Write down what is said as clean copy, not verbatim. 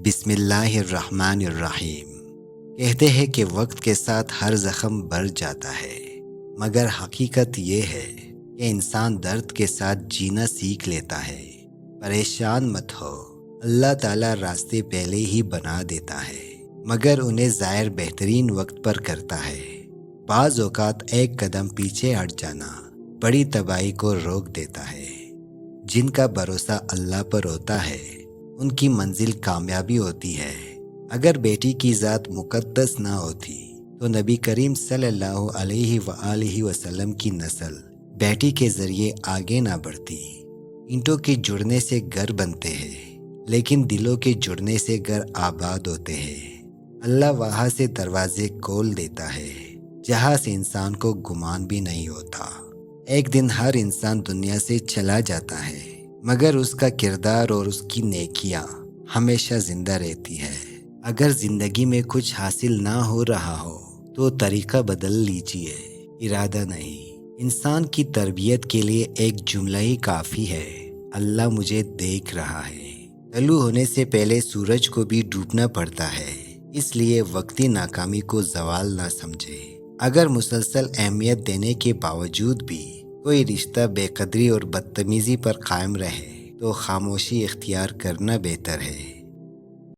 بسم اللہ الرحمن الرحیم۔ کہتے ہیں کہ وقت کے ساتھ ہر زخم بھر جاتا ہے، مگر حقیقت یہ ہے کہ انسان درد کے ساتھ جینا سیکھ لیتا ہے۔ پریشان مت ہو، اللہ تعالیٰ راستے پہلے ہی بنا دیتا ہے، مگر انہیں ظاہر بہترین وقت پر کرتا ہے۔ بعض اوقات ایک قدم پیچھے ہٹ جانا بڑی تباہی کو روک دیتا ہے۔ جن کا بھروسہ اللہ پر ہوتا ہے ان کی منزل کامیابی ہوتی ہے۔ اگر بیٹی کی ذات مقدس نہ ہوتی تو نبی کریم صلی اللہ علیہ وآلہ وسلم کی نسل بیٹی کے ذریعے آگے نہ بڑھتی۔ اینٹوں کے جڑنے سے گھر بنتے ہیں، لیکن دلوں کے جڑنے سے گھر آباد ہوتے ہیں۔ اللہ وہاں سے دروازے کھول دیتا ہے جہاں سے انسان کو گمان بھی نہیں ہوتا۔ ایک دن ہر انسان دنیا سے چلا جاتا ہے، مگر اس کا کردار اور اس کی نیکیاں ہمیشہ زندہ رہتی ہے۔ اگر زندگی میں کچھ حاصل نہ ہو رہا ہو تو طریقہ بدل لیجئے، ارادہ نہیں۔ انسان کی تربیت کے لیے ایک جملہ ہی کافی ہے: اللہ مجھے دیکھ رہا ہے۔ طلوع ہونے سے پہلے سورج کو بھی ڈوبنا پڑتا ہے، اس لیے وقتی ناکامی کو زوال نہ سمجھے۔ اگر مسلسل اہمیت دینے کے باوجود بھی کوئی رشتہ بے قدری اور بدتمیزی پر قائم رہے تو خاموشی اختیار کرنا بہتر ہے۔